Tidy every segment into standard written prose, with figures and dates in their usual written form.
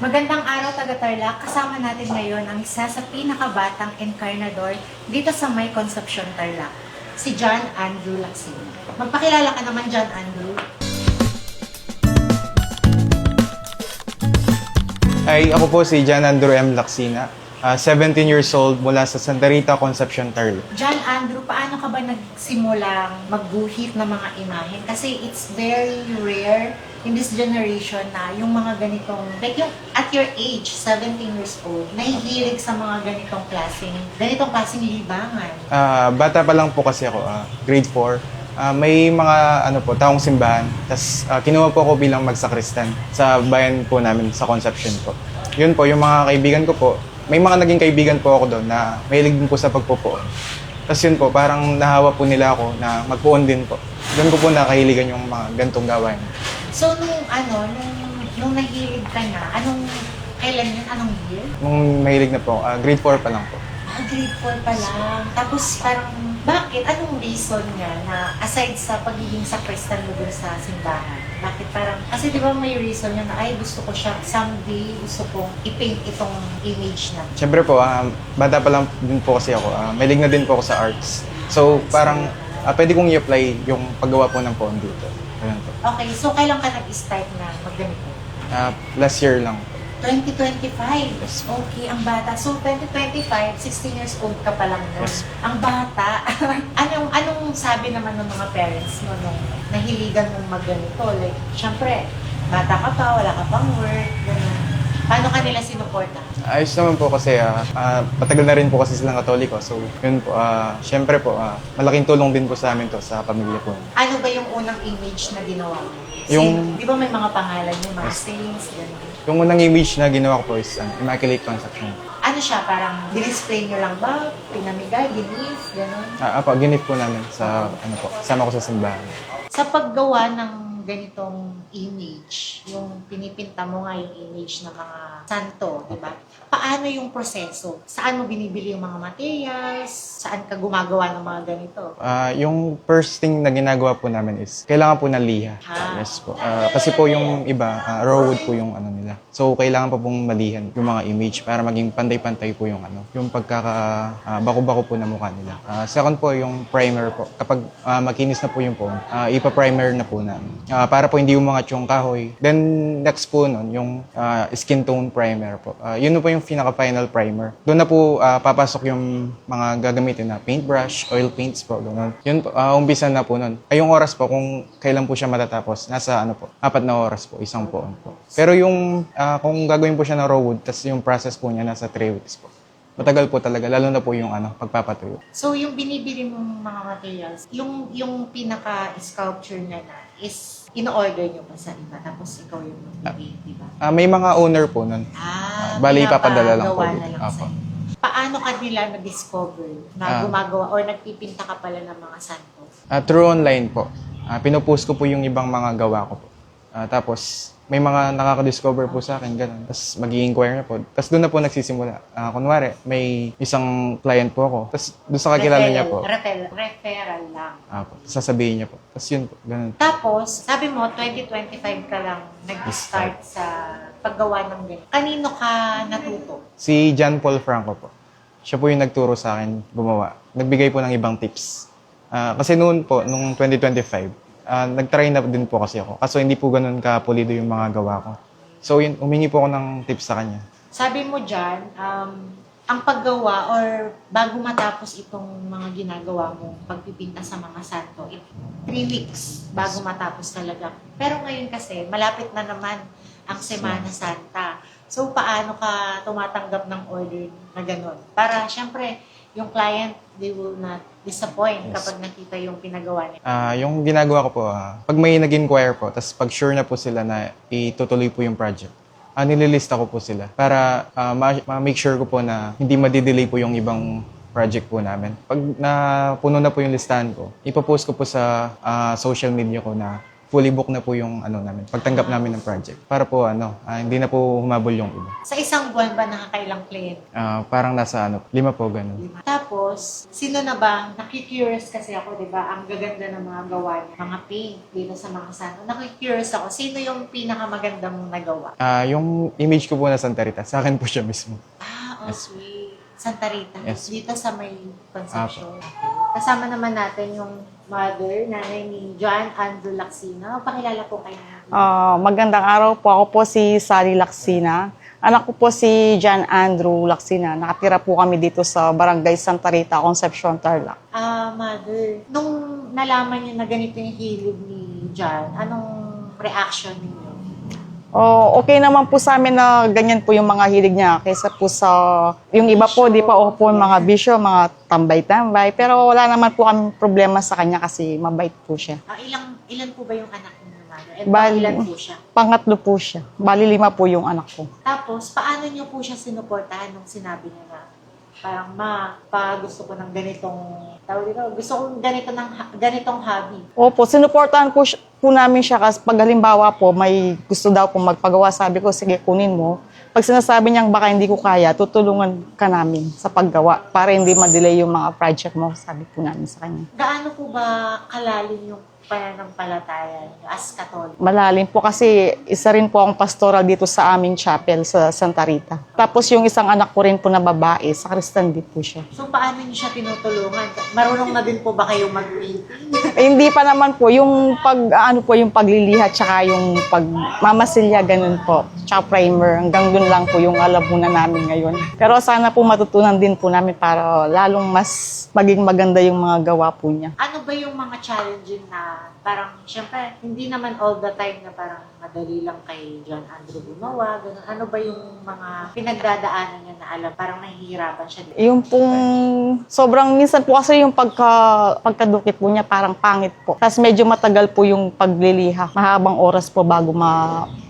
Magandang araw, taga-Tarlac. Kasama natin ngayon ang isa sa pinakabatang encarnador dito sa May Concepcion, Tarlac, si John Andrew Lacsina. Magpakilala ka naman, John Andrew. Ay, ako po si John Andrew M. Lacsina, 17 years old mula sa Santa Rita, Concepcion, Tarlac. John Andrew, paano ka ba nagsimulang magguhit ng mga imahen? Kasi it's very rare in this generation na yung mga ganitong, like yung at your age, 17 years old, nahihilig sa mga ganitong klaseng libangan. Bata pa lang po kasi ako, grade 4. May mga taong simbahan. Tapos kinuha po ako bilang magsakristan sa bayan po namin sa Concepcion po. Yun po, yung mga kaibigan ko po, may mga naging kaibigan po ako doon na mahilig din po sa pagpupuon. Tapos yun po, parang nahawa po nila ako na magpuon din po. Doon ko po nakahiligan yung mga gantong gawain. So, nung nahilig ka na, kailan yun? Anong year? Nung mahilig na po, grade 4 pa lang po. Grade 4 pa lang. Tapos parang, bakit? Anong reason niya na aside sa pagiging sakristan mo dun sa simbahan? Bakit parang, kasi di ba may reason niya na, ay gusto ko siya, someday gusto kong i-paint itong image na. Siyempre po, bata pa lang din po kasi ako. Mahilig na din po ako sa arts. So, parang pwede kong i-apply yung paggawa po ng poem dito. Ayan po. Okay, so kailan ka nag-start na magganito? Last year lang. 2025. Yes. Okay, ang bata. So, 2025, 16 years old ka pa lang nun. Yes. Ang bata. anong sabi naman ng mga parents mo nung nahiligan mong magganito? Like, syempre, bata ka pa, wala ka pang work, gano'n. Paano ka nila sinuporta? Ayos naman po kasi patagal na rin po kasi silang Katoliko. So, yun po. Siyempre po, malaking tulong din po sa amin to sa pamilya po. Ano ba yung unang image na ginawa mo? Di ba may mga pangalan yung mga saints, gano'n? Yung unang image na ginawa ko po is Immaculate Conception. Ano siya? Parang display nyo lang ba? Pinamigay, ginis, gano'n? Ginip po namin sa, sama ko sa simbahan. Sa paggawa ng ganitong image, yung pinipinta mo nga yung image ng mga santo, di ba? Paano yung proseso? Saan mo binibili yung mga materials? Saan ka gumagawa ng mga ganito? Yung first thing na ginagawa po namin is, kailangan po ng liha. Yes po. Kasi po yung iba, raw wood po yung nila. So, kailangan pa pong malihan yung mga image para maging pantay-pantay po yung yung bako-bako po na mukha nila. Second po, yung primer po. Kapag makinis na po yung foam, ipa-primer na po namin. Para po hindi umangat yung kahoy. Then, next po nun, yung skin tone primer po. Yun po yung pinaka-final primer. Doon na po papasok yung mga gagamitin na paintbrush, oil paints po, gano'n. Yun po, umpisa na po nun. Ay, yung oras po, kung kailan po siya matatapos, nasa 4 na oras po, isang poon po. Pero yung, kung gagawin po siya ng raw wood, tas yung process po niya nasa 3 weeks po. Matagal po talaga, lalo na po yung pagpapatuyo. So, yung binibili mong mga materials, yung pinaka-sculpture niya na is in-order nyo pa sa iba, tapos ikaw yung magbibigay, di ba? May mga owner po nun. Bali, ipapadala lang po. pinapagawa na lang Apo. sa'yo. Paano ka nila na-discover na gumagawa or nagpipinta ka pala ng mga santo? Through online po. Pinupost ko po yung ibang mga gawa ko po. Tapos, may mga nakaka-discover po sa akin, gano'n. Tapos, mag-i-inquire na po. Tapos, doon na po nagsisimula. Kunwari, may isang client po ako. Tapos, doon sa kakilala niya po. Referral lang. Sasabihin niya po. Tapos, yun po, gano'n. Tapos, sabi mo, 2025 ka lang nag-start sa paggawa ng ganito. Kanino ka natuto? Si John Paul Franco po. Siya po yung nagturo sa akin gumawa. Nagbigay po ng ibang tips. Kasi noon po, nung 2025, nag-try na din po kasi ako. Kaso hindi po ganun kapulido yung mga gawa ko. So, yun, humingi po ako ng tips sa kanya. Sabi mo dyan, ang paggawa or bago matapos itong mga ginagawa mo, pagpipinta sa mga santo, 3 weeks bago matapos talaga. Pero ngayon kasi, malapit na naman ang Semana Santa. So, paano ka tumatanggap ng order na gano'n? Para, syempre, yung client, they will not disappoint kapag nakita yung pinagawa niya. Yung ginagawa ko po, pag may nag-inquire po, tapos pag sure na po sila na itutuloy po yung project, nililista ko po sila para ma-make sure ko po na hindi madidelay po yung ibang project po namin. Pag napuno na po yung listahan ko, ipopost ko po sa social media ko na fully book na po yung namin, pagtanggap namin ng project. Para po hindi na po humabol yung iba. Sa isang buwan ba nakakailang client? Parang nasa 5 po ganun. Tapos, sino na ba, nakikurious kasi ako, di ba, ang gaganda ng mga gawa niya, mga paint dito sa mga santo. Nakikurious ako, sino yung pinakamaganda mong nagawa? Yung image ko po na Santa Rita, sa akin po siya mismo. Sweet. Santa Rita. Yes. Dito sa may Concepcion. Kasama naman natin yung mother, nanay ni John Andrew Lacsina. Pakilala po kayo. Magandang araw po. Ako po si Sally Lacsina. Anak ko po si John Andrew Lacsina. Nakatira po kami dito sa Barangay Santa Rita, Concepcion, Tarlac. Mother, nung nalaman niyo na ganito yung hilig ni John, anong reaction niyo? Okay naman po sa amin na ganyan po yung mga hilig niya kaysa po sa yung iba po, di pa po yung mga bisyo, mga tambay-tambay. Pero wala naman po kami problema sa kanya kasi mabait po siya. Ilan po ba yung anak niyo, mother? Ilan po siya? Pangatlo po siya. Bali 5 po yung anak ko. Tapos, paano niyo po siya sinuportahan nung sinabi niya na parang, gusto ko ng ganitong, gusto ko ganitong hobby. Opo, sinuportahan po namin siya kasi pag halimbawa po may gusto daw po magpagawa, sabi ko, sige kunin mo. Pag sinasabi niyang baka hindi ko kaya, tutulungan ka namin sa paggawa para hindi ma-delay yung mga project mo, sabi po namin sa kanya. Gaano po ba kalalim yung pananampalataya niyo as Katolik? Malalim po kasi isa rin po akong pastoral dito sa aming chapel sa Santa Rita. Tapos yung isang anak ko rin po na babae, sa Kristan din po siya. So paano niyo siya tinutulungan? Marunong na din po ba kayong mag-painting? Hindi pa naman po. Yung yung pagliliha tsaka yung pagmamasilya, ganun po. Tsaka primer. Hanggang dun lang po yung alam muna namin ngayon. Pero sana po matutunan din po namin para lalong mas maging maganda yung mga gawa po niya. Ano ba yung mga challenging na parang, syempre, hindi naman all the time na parang madali lang kay John Andrew gumawa, ganun. Ano ba yung mga pinagdadaanan niya na alam, parang nahihirapan siya dito? Yung pong, sobrang minsan po kasi yung pagkadukit po niya parang pangit po. Tapos medyo matagal po yung pagliliha. Mahabang oras po bago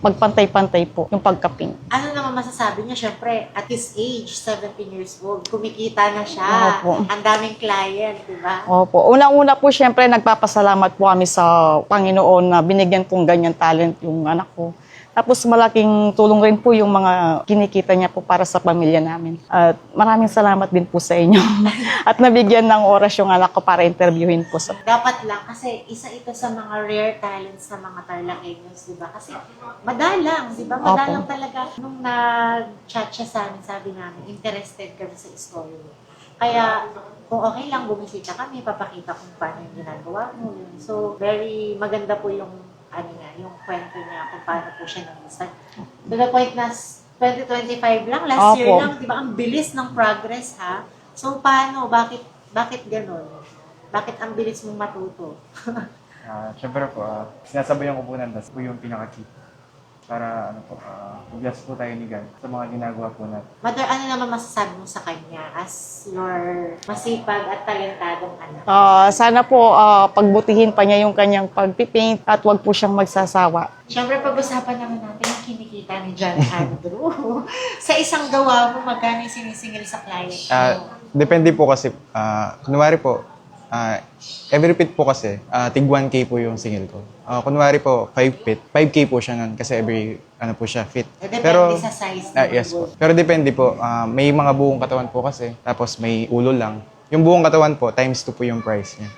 magpantay-pantay po yung pagkaping. Ano naman masasabi niya? Syempre, at his age, 17 years old, kumikita na siya. Opo. Ang daming client, di ba? Opo. Unang-una po, syempre, nagpapasalamat po kami sa Panginoon na binigyan pong ganyan talent yung anak ko. Tapos malaking tulong rin po yung mga kinikita niya po para sa pamilya namin. At maraming salamat din po sa inyo. At nabigyan ng oras yung anak ko para interviewin po. Dapat lang, kasi isa ito sa mga rare talents ng mga Tarlaceños, di ba? Kasi madalang, di ba? Madalang talaga. Nung nag-chat siya sa amin, sabi namin, interested kami sa story mo. Kaya, kung okay lang, bumisita kami, papakita kung paano yung ginagawa mo. So, very maganda po yung yung kwento niya kung paano po siya nag-start. To the point na 2025 lang, last year lang, di ba? Ang bilis ng progress, ha? So, paano? Bakit ganun? Bakit ang bilis mong matuto? Siyempre po, sinasabayan ko po nandas po yung pinaka-key. Para bless po tayo ni God sa mga ginagawa po natin. Mother, ano naman masasabi mo sa kanya as your masipag at talentadong anak? Sana po pagbutihin pa niya yung kanyang pagpipaint at wag po siyang magsasawa. Siyempre, pag-usapan naman natin yung kinikita ni John Andrew. Sa isang gawa mo, magkano yung sinisingil sa client mo? Depende po kasi, kunwari po, every pit po kasi, tig 1K po yung singil ko. Kunwari po, 5K po siya nun kasi every, po siya, fit. Depende sa size ng yes po. Pero depende po, may mga buong katawan po kasi, tapos may ulo lang. Yung buong katawan po, times 2 po yung price niya.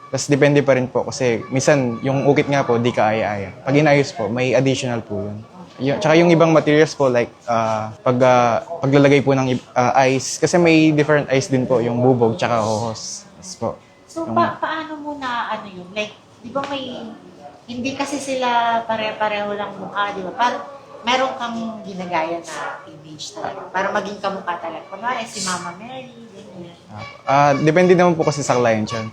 Tapos depende pa rin po kasi, minsan, yung ukit nga po, di ka aya-aya. Pag inayos po, may additional po yun. Tsaka yung ibang materials po, like, paglalagay po ng ice, kasi may different ice din po, yung bubog, tsaka hohos. Yes po. So, paano mo na, yun? Like, di ba hindi kasi sila pare-pareho lang mukha, di ba? Parang, meron kang ginagaya na image talaga, para maging kamukha talaga. Kunwari, si Mama Mary, ganyan. Depende naman po kasi sa client yan.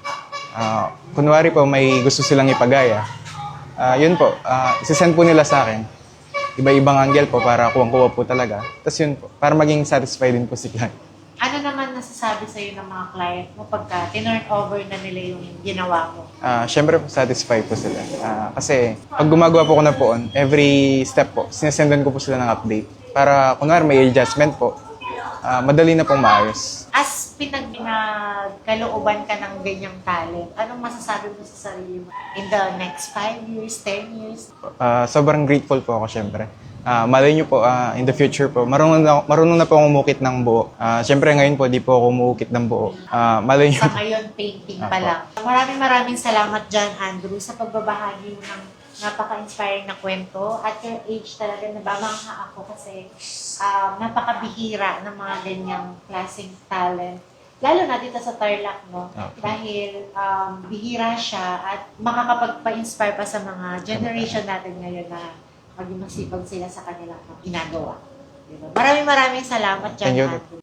Kunwari po, may gusto silang ipagaya. Yun po, isisend po nila sa akin. Iba-ibang angle po para kuwang-kuwa po talaga. Tapos yun po, para maging satisfied din po si client. Ano naman nasasabi sa'yo ng mga client mo pagka tinurn over na nila yung ginawa mo? Siyempre po, satisfied po sila. Kasi pag gumagawa po ko na poon, every step po, sinesendan ko po sila ng update. Para kunwari may adjustment po, madali na pong maayos. As pinagkalooban ka ng ganyang talent, anong masasabi mo sa sarili mo in the next 5 years, 10 years? Sobrang grateful po ako syempre. Malay nyo po, in the future po, marunong na po akong umukit ng buo. Syempre ngayon po, di po ako umukit ng buo. Malay nyo Sa ngayon, painting pa lang. Maraming salamat John Andrew sa pagbabahagi mo ng napaka-inspiring na kwento. At your age talaga, nabamangha ako kasi napakabihira ng mga ganyang klaseng talent. Lalo na dito sa Tarlac, no? Okay. Dahil bihira siya at makakapagpa-inspire pa sa mga generation natin ngayon na maging masipag sila sa kanilang ginagawa. Diba? Maraming salamat, John Thank you. Andrew.